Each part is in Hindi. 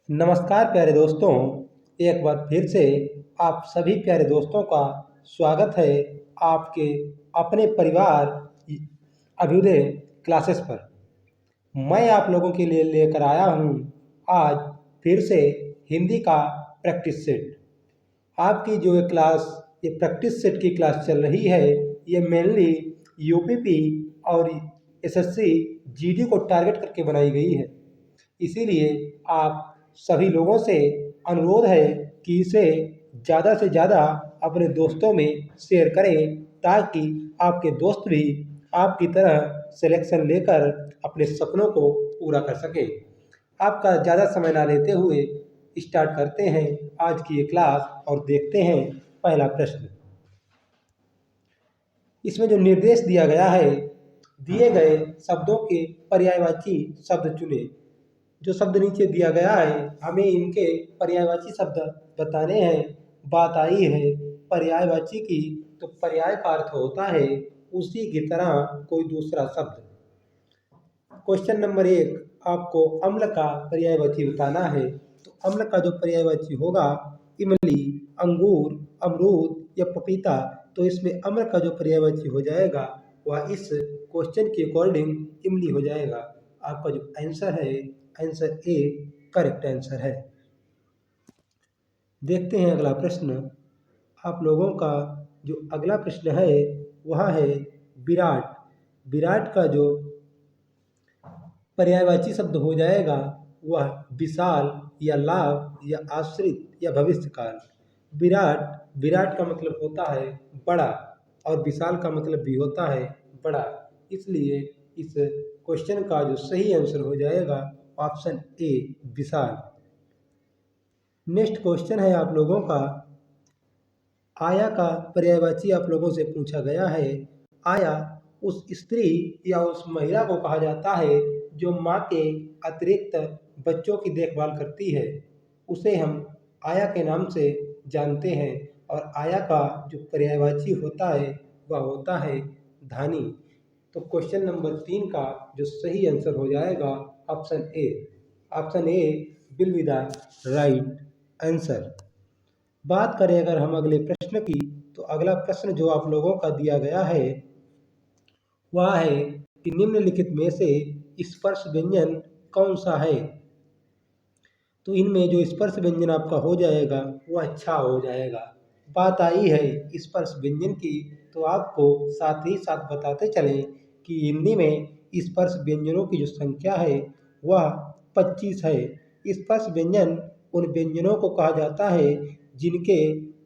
नमस्कार प्यारे दोस्तों। एक बार फिर से आप सभी प्यारे दोस्तों का स्वागत है आपके अपने परिवार अभ्युदय क्लासेस पर। मैं आप लोगों के लिए लेकर आया हूँ आज फिर से हिंदी का प्रैक्टिस सेट। आपकी जो ये क्लास ये प्रैक्टिस सेट की क्लास चल रही है, ये मेनली यूपीपी और एसएससी जीडी को टारगेट करके बनाई गई है। इसीलिए आप सभी लोगों से अनुरोध है कि इसे ज़्यादा से ज़्यादा अपने दोस्तों में शेयर करें, ताकि आपके दोस्त भी आपकी तरह सिलेक्शन लेकर अपने सपनों को पूरा कर सकें। आपका ज़्यादा समय ना लेते हुए स्टार्ट करते हैं आज की ये क्लास और देखते हैं पहला प्रश्न। इसमें जो निर्देश दिया गया है, दिए गए शब्दों के पर्यायवाची शब्द चुने। जो शब्द नीचे दिया गया है, हमें इनके पर्यायवाची शब्द बताने हैं। बात आई है पर्यायवाची की, तो पर्याय का अर्थ होता है उसी की तरह कोई दूसरा शब्द। क्वेश्चन नंबर 1, आपको अम्ल का पर्यायवाची बताना है। तो अम्ल का जो पर्यायवाची होगा, इमली, अंगूर, अमरूद या पपीता। तो इसमें अम्ल का जो पर्यायवाची हो जाएगा वह इस क्वेश्चन के अकॉर्डिंग इमली हो जाएगा। आपका जो आंसर है, आंसर ए करेक्ट आंसर है। देखते हैं अगला प्रश्न। आप लोगों का जो अगला प्रश्न है वह है विराट। विराट का जो पर्यायवाची शब्द हो जाएगा वह विशाल या लाभ या आश्रित या भविष्यकाल। विराट, विराट का मतलब होता है बड़ा और विशाल का मतलब भी होता है बड़ा। इसलिए इस क्वेश्चन का जो सही आंसर हो जाएगा option A Vishal. Next question है आप लोगों का, आया का पर्यायवाची आप लोगों से पूछा गया है। आया उस स्त्री या उस महिला को कहा जाता है जो माँ के अतिरिक्त बच्चों की देखभाल करती है। उसे हम आया के नाम से जानते हैं और आया का जो पर्यायवाची होता है वह होता है धानी। तो क्वेश्चन नंबर 3 का जो सही आंसर हो जाएगा option A. Option A will be the right answer. बात करें अगर हम अगले प्रश्न की, तो अगला प्रश्न जो आप लोगों का दिया गया है वह है कि निम्नलिखित में से स्पर्श व्यंजन कौन सा है। तो इनमें जो स्पर्श व्यंजन आपका हो जाएगा वह अच्छा हो जाएगा। बात आई है स्पर्श व्यंजन की, तो आपको साथ ही साथ बताते चलें कि हिंदी में स्पर्श व्यंजनों की जो संख्या है वह 25 है। स्पर्श व्यंजन उन व्यंजनों को कहा जाता है जिनके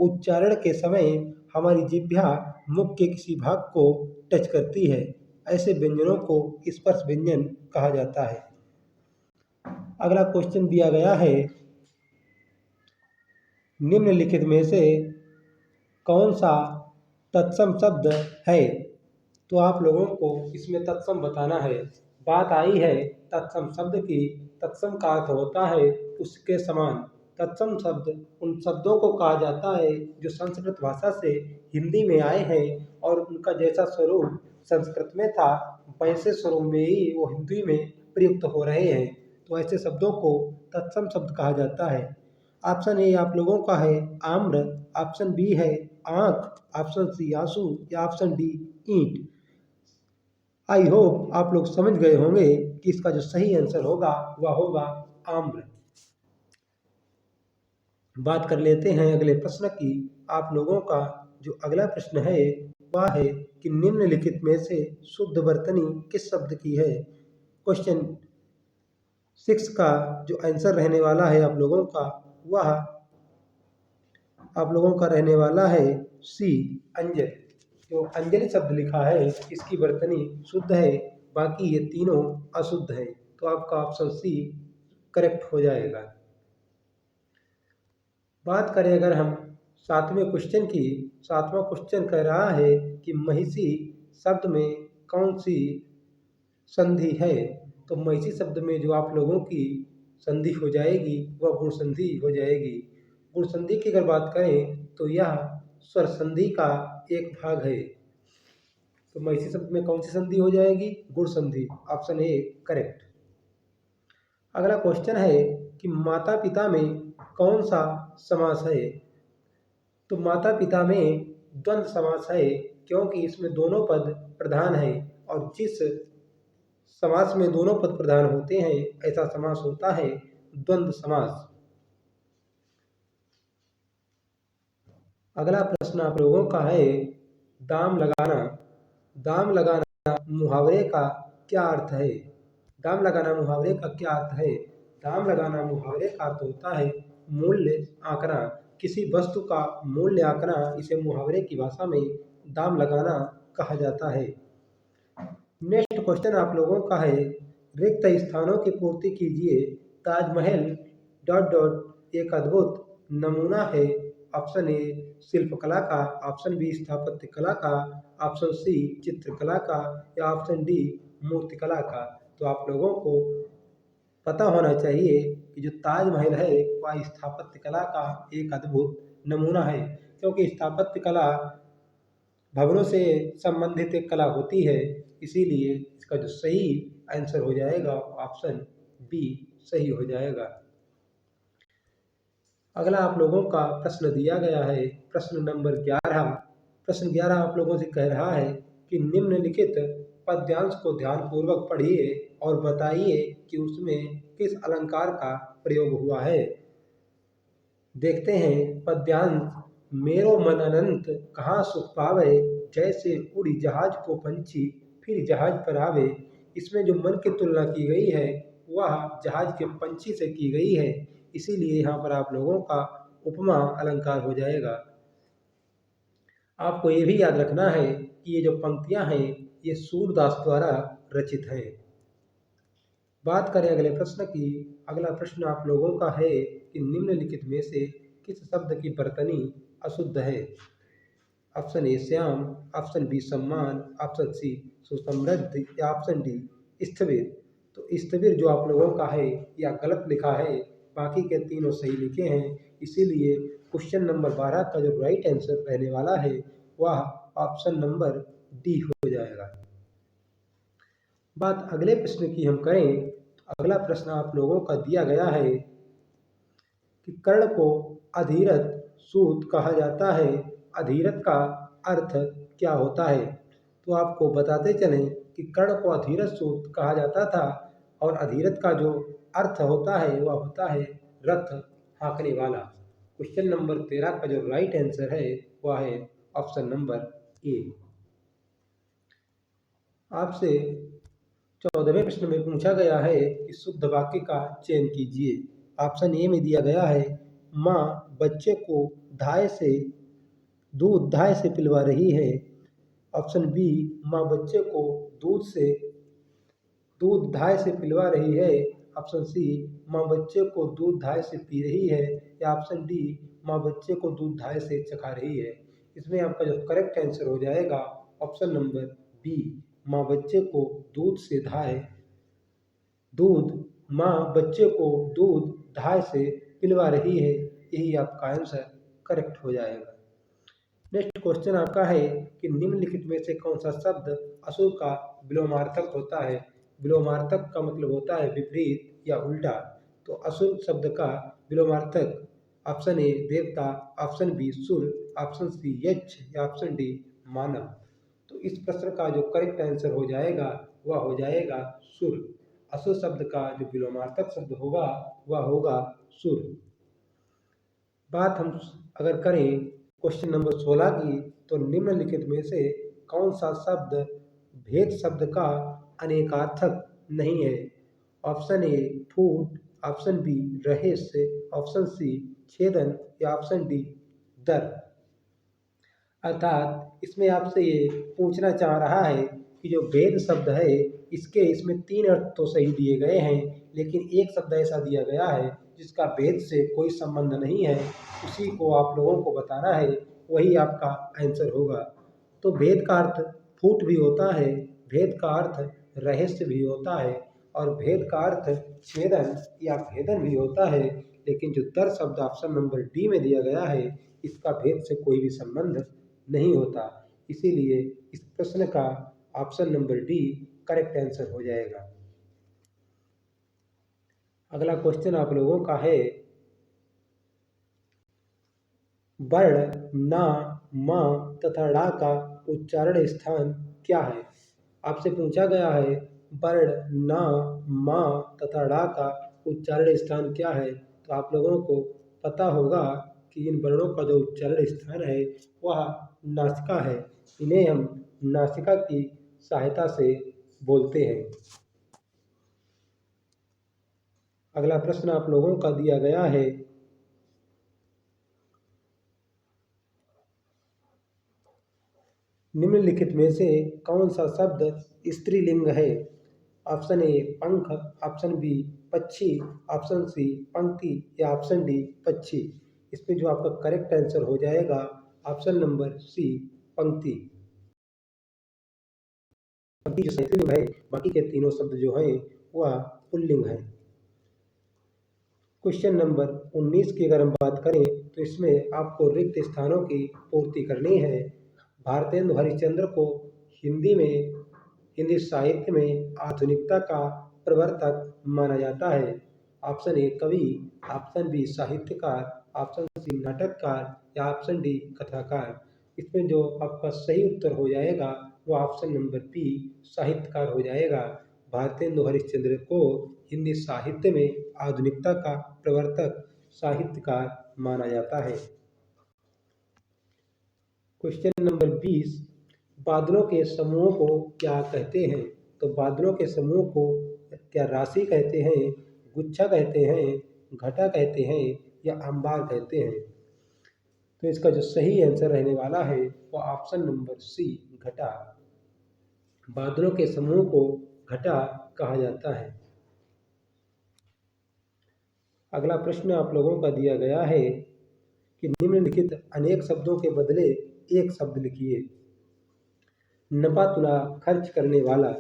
उच्चारण के समय हमारी जिह्वा मुख के किसी भाग को टच करती है। ऐसे व्यंजनों को स्पर्श व्यंजन कहा जाता है। अगला क्वेश्चन दिया गया है, निम्नलिखित में से कौन सा तत्सम शब्द है। तो आप लोगों को इसमें तत्सम बताना है। बात आई है तत्सम शब्द की। तत्सम का अर्थ होता है उसके समान। तत्सम शब्द उन शब्दों को कहा जाता है जो संस्कृत भाषा से हिंदी में आए हैं और उनका जैसा स्वरूप संस्कृत में था वैसे स्वरूप में ही वो हिंदी में प्रयुक्त हो रहे हैं। तो ऐसे शब्दों को तत्सम शब्द कहा जाता है। ऑप्शन ए आप लोगों का है आम्र, ऑप्शन बी है आँख, ऑप्शन सी आंसू या ऑप्शन डी ईंट। आई होप आप लोग समझ गए होंगे कि इसका जो सही आंसर होगा वह होगा आम्र। बात कर लेते हैं अगले प्रश्न की। आप लोगों का जो अगला प्रश्न है वह है कि निम्नलिखित में से शुद्ध वर्तनी किस शब्द की है। क्वेश्चन 6 का जो आंसर रहने वाला है आप लोगों का वह आप लोगों का रहने वाला है सी अंजलि। जो अंजलि शब्द लिखा है इसकी वर्तनी शुद्ध है, बाकी ये तीनों अशुद्ध है। तो आपका ऑप्शन सी करेक्ट हो जाएगा। बात करें अगर हम 7वें क्वेश्चन की, 7वां क्वेश्चन कह रहा है कि महिषी शब्द में कौन सी संधि है। तो महिषी शब्द में जो आप लोगों की संधि हो जाएगी वह गुण संधि हो जाएगी। गुण संधि की अगर बात करें तो यह स्वर संधि का एक भाग है। तो महिषी शब्द में कौन सी संधि हो जाएगी, गुण संधि। Option A correct. अगला क्वेश्चन है कि माता पिता में कौन सा समास है। तो माता पिता में द्वंद्व समास है, क्योंकि इसमें दोनों पद प्रधान है, और जिस समास में दोनों पद प्रधान होते हैं ऐसा समास होता है द्वंद्व समास। अगला प्रश्न आप लोगों का है दाम लगाना। दाम लगाना मुहावरे का क्या अर्थ है। दाम लगाना मुहावरे का क्या अर्थ है। दाम लगाना मुहावरे का अर्थ होता है मूल्य आंकना। किसी वस्तु का मूल्य आंकना, इसे मुहावरे की भाषा में दाम लगाना कहा जाता है। नेक्स्ट क्वेश्चन आप लोगों का है रिक्त स्थानों की पूर्ति कीजिए। ताजमहल डॉट डॉट एक अद्भुत नमूना है। ऑप्शन ए शिल्पकला का, ऑप्शन बी स्थापत्य कला का, ऑप्शन सी चित्रकला का, या ऑप्शन डी मूर्तिकला का। तो आप लोगों को पता होना चाहिए कि जो ताजमहल है वह स्थापत्य कला का एक अद्भुत नमूना है, क्योंकि स्थापत्य कला भवनों से संबंधित एक कला होती है। इसीलिए इसका जो सही आंसर हो जाएगा ऑप्शन बी सही हो जाएगा। अगला आप लोगों का प्रश्न दिया गया है प्रश्न नंबर 11। प्रश्न 11 आप लोगों से कह रहा है कि निम्नलिखित पद्यांश को ध्यानपूर्वक पढ़िए और बताइए कि उसमें किस अलंकार का प्रयोग हुआ है। देखते हैं पद्यांश। मेरो मन अनंत कहाँ सुख पावे, जैसे उड़ी जहाज को पंछी फिर जहाज पर आवे। इसमें जो मन की तुलना की गई है वह जहाज के पंछी से की गई है, इसीलिए यहाँ पर आप लोगों का उपमा अलंकार हो जाएगा। आपको ये भी याद रखना है कि ये जो पंक्तियाँ हैं ये सूरदास द्वारा रचित हैं। बात करें अगले प्रश्न की। अगला प्रश्न आप लोगों का है कि निम्नलिखित में से किस शब्द की वर्तनी अशुद्ध है। ऑप्शन ए श्याम, ऑप्शन बी सम्मान, ऑप्शन सी सुसमृद्ध, या ऑप्शन डी स्थविर। तो स्थविर जो आप लोगों का है या गलत लिखा है, बाकी के तीनों सही लिखे हैं। इसीलिए क्वेश्चन नंबर 12 का जो राइट आंसर रहने वाला है वह ऑप्शन नंबर डी हो जाएगा। बात अगले प्रश्न की हम करें तो अगला प्रश्न आप लोगों का दिया गया है कि कर्ण को अधीरथ सूत कहा जाता है। अधीरथ का अर्थ क्या होता है। तो आपको बताते चलें कि कर्ण को अधीरथ सूत कहा जाता था, और अधीरथ का जो अर्थ होता है वह होता है रथ हाँकने वाला। क्वेश्चन नंबर 13 का जो राइट आंसर है वह है ऑप्शन नंबर ए। आपसे 14वें प्रश्न में पूछा गया है कि शुद्ध वाक्य का चयन कीजिए। ऑप्शन ए में दिया गया है माँ बच्चे को दूध धाय से पिलवा रही है। ऑप्शन बी माँ बच्चे को दूध धाय से पिलवा रही है। ऑप्शन सी माँ बच्चे को दूध धाय से पी रही है, या ऑप्शन डी माँ बच्चे को दूध धाय से चखा रही है। इसमें आपका जो करेक्ट आंसर हो जाएगा ऑप्शन नंबर बी, माँ बच्चे को माँ बच्चे को दूध धाय से पिलवा रही है। यही आपका आंसर करेक्ट हो जाएगा। नेक्स्ट क्वेश्चन आपका है कि निम्नलिखित में से कौन सा शब्द अशुभ का विलोमार्थक होता है। विलोमार्थक का मतलब होता है विपरीत या उल्टा। तो अशुभ शब्द का विलोमार्थक ऑप्शन ए देवता, ऑप्शन बी सुर, ऑप्शन सी यक्ष, या ऑप्शन डी मानव। तो इस प्रश्न का जो करेक्ट आंसर हो जाएगा वह हो जाएगा सुर। अशुभ शब्द का जो विलोमार्थक शब्द होगा वह होगा सुर। बात हम अगर करें क्वेश्चन नंबर 16 की, तो निम्नलिखित में से कौन सा शब्द भेद शब्द का अनेकार्थक नहीं है। ऑप्शन ए फूट, ऑप्शन बी रहस्य, ऑप्शन सी छेदन, या ऑप्शन डी दर। अर्थात इसमें आपसे ये पूछना चाह रहा है कि जो भेद शब्द है इसमें 3 अर्थ तो सही दिए गए हैं, लेकिन एक शब्द ऐसा दिया गया है जिसका भेद से कोई संबंध नहीं है, उसी को आप लोगों को बताना है, वही आपका आंसर होगा। तो भेद का अर्थ फूट भी होता है, भेद का अर्थ रहस्य भी होता है, और भेद का अर्थ छेदन या भेदन भी होता है। लेकिन जो दर शब्द ऑप्शन नंबर डी में दिया गया है इसका भेद से कोई भी संबंध नहीं होता। इसीलिए इस प्रश्न का option number D correct answer हो जाएगा। अगला क्वेश्चन आप लोगों का है, वर्ण ना, मा तथा ड़ा का उच्चारण स्थान क्या है। आपसे पूछा गया है वर्ण ना, मा तथा ड़ा का उच्चारण स्थान क्या है। तो आप लोगों को पता होगा कि इन वर्णों का जो उच्चारण स्थान है वह नासिका है। इन्हें हम नासिका की सहायता से बोलते हैं। अगला प्रश्न आप लोगों का दिया गया है, निम्नलिखित में से कौन सा शब्द स्त्रीलिंग है। ऑप्शन ए पंख, ऑप्शन बी पक्षी, ऑप्शन सी पंक्ति या ऑप्शन डी पक्षी। इसमें जो आपका करेक्ट आंसर हो जाएगा ऑप्शन नंबर सी पंक्ति। पंक्ति जो स्त्रीलिंग है, बाकी के तीनों शब्द जो हैं वह पुल्लिंग है। क्वेश्चन नंबर 19 की अगर हम बात करें तो इसमें आपको रिक्त स्थानों की पूर्ति करनी है। भारतेंदु हरिश्चंद्र को हिंदी साहित्य में आधुनिकता का प्रवर्तक माना जाता है। ऑप्शन ए कवि, ऑप्शन बी साहित्यकार, ऑप्शन सी नाटककार या ऑप्शन डी कथाकार। इसमें जो आपका सही उत्तर हो जाएगा वो ऑप्शन नंबर बी साहित्यकार हो जाएगा। भारतेंदु हरिश्चंद्र को हिंदी साहित्य में आधुनिकता का प्रवर्तक साहित्यकार माना जाता है। क्वेश्चन नंबर 20, बादलों के समूह को क्या कहते हैं। तो बादलों के समूह को क्या राशि कहते हैं, गुच्छा कहते हैं, घटा कहते हैं या अंबार कहते हैं। तो इसका जो सही आंसर रहने वाला है वो ऑप्शन नंबर सी घटा। बादलों के समूह को घटा कहा जाता है। अगला प्रश्न आप लोगों का दिया गया है कि निम्नलिखित अनेक शब्दों के बदले एक शब्द लिखिए। नपा तुला खर्च करने वाला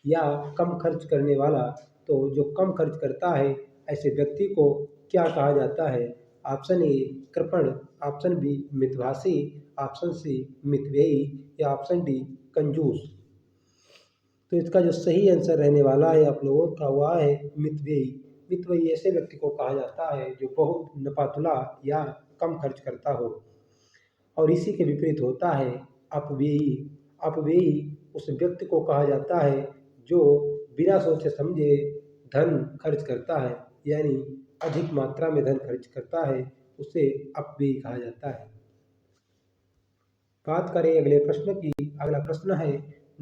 या कम खर्च करने वाला। तो जो कम खर्च करता है ऐसे व्यक्ति को क्या कहा जाता है। ऑप्शन ए कृपण, ऑप्शन बी मितभाषी, ऑप्शन सी मितव्ययी या ऑप्शन डी कंजूस। तो इसका जो सही आंसर रहने वाला है आप लोगों का वह है मितव्ययी। मितव्ययी ऐसे व्यक्ति को कहा जाता है जो बहुत नपातुला या कम खर्च करता हो। और इसी के विपरीत होता है अपव्ययी। अपव्ययी उस व्यक्ति को कहा जाता है जो बिना सोचे समझे धन खर्च करता है, यानी अधिक मात्रा में धन खर्च करता है, उसे अपव्ययी कहा जाता है। बात करें अगले प्रश्न की। अगला प्रश्न है,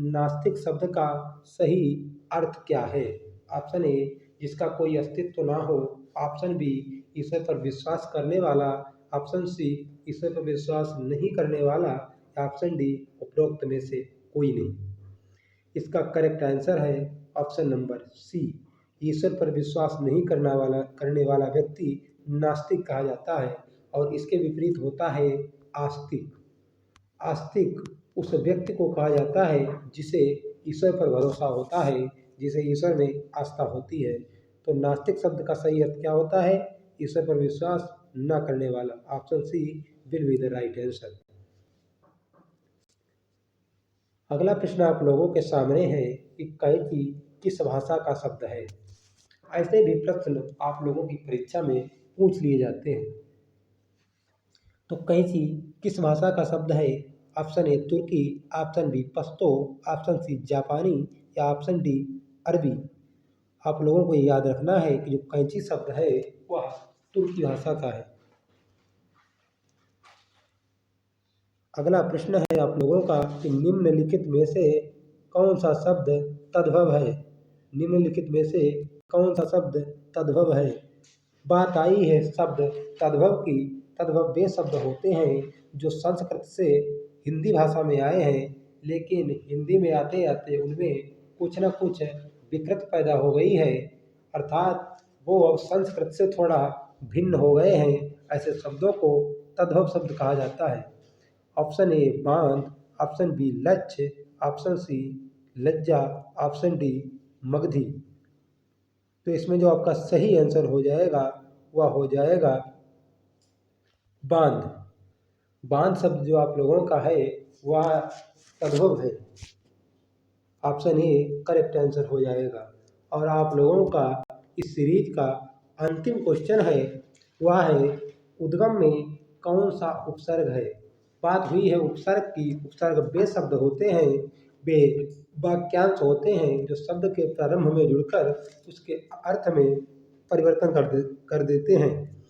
नास्तिक शब्द का सही अर्थ क्या है। ऑप्शन ए जिसका कोई अस्तित्व ना हो, ऑप्शन बी ईश्वर पर विश्वास करने वाला, ऑप्शन सी ईश्वर पर विश्वास नहीं करने वाला, ऑप्शन डी उपरोक्त में से कोई नहीं। इसका करेक्ट आंसर है ऑप्शन नंबर सी, ईश्वर पर विश्वास नहीं करने वाला व्यक्ति नास्तिक कहा जाता है। और इसके विपरीत होता है आस्तिक। आस्तिक उस व्यक्ति को कहा जाता है जिसे ईश्वर पर भरोसा होता है, जिसे ईश्वर में आस्था होती है। तो नास्तिक शब्द का सही अर्थ क्या होता है, ईश्वर पर विश्वास न करने वाला। Option C will be the right answer. अगला प्रश्न आप लोगों के सामने है कि कैंची किस भाषा का शब्द है। ऐसे भी प्रश्न आप लोगों की परीक्षा में पूछ लिए जाते हैं। तो कैंची किस भाषा का शब्द है। ऑप्शन ए तुर्की, option B Pashto, option C जापानी या ऑप्शन डी अरबी। आप लोगों को याद रखना है कि जो कैंची शब्द है वह तुर्की भाषा का है। अगला प्रश्न है आप लोगों का कि निम्नलिखित में से कौन सा शब्द तद्भव है। निम्नलिखित में से कौन सा शब्द तद्भव है। बात आई है शब्द तद्भव की। तद्भव वे शब्द होते हैं जो संस्कृत से हिंदी भाषा में आए हैं, लेकिन हिंदी में आते आते उनमें कुछ न कुछ विकृत पैदा हो गई है, अर्थात वो अब संस्कृत से थोड़ा भिन्न हो गए हैं। ऐसे शब्दों को तद्भव शब्द कहा जाता है। ऑप्शन ए बांध, ऑप्शन बी लक्ष्य, ऑप्शन सी लज्जा, ऑप्शन डी मगधी। तो इसमें जो आपका सही आंसर हो जाएगा वह हो जाएगा बांध। बांध शब्द जो आप लोगों का है वह तद्भव है। ऑप्शन ए करेक्ट आंसर हो जाएगा। और आप लोगों का इस सीरीज का अंतिम क्वेश्चन है वह है उद्गम में कौन सा उपसर्ग है। बात हुई है उपसर्ग की। उपसर्ग वे शब्द होते हैं, वे वाक्यांश होते हैं जो शब्द के प्रारंभ में जुड़कर उसके अर्थ में परिवर्तन कर देते हैं।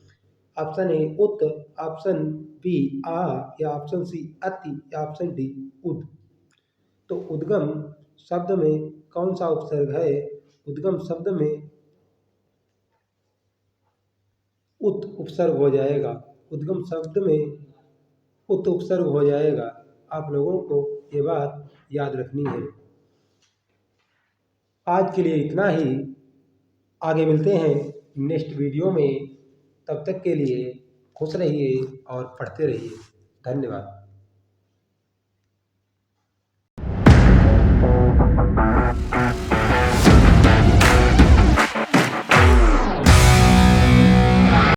ऑप्शन ए उत, ऑप्शन बी आ, या ऑप्शन सी अति, या ऑप्शन डी उद। तो उद्गम शब्द में कौन सा उपसर्ग है? उद्गम शब्द में उत उपसर्ग हो जाएगा। उद्गम शब्द में उत उपसर्ग हो जाएगा। आप लोगों को ये बात याद रखनी है। आज के लिए इतना ही। आगे मिलते हैं नेक्स्ट वीडियो में। तब तक के लिए खुश रहिए और पढ़ते रहिए। धन्यवाद।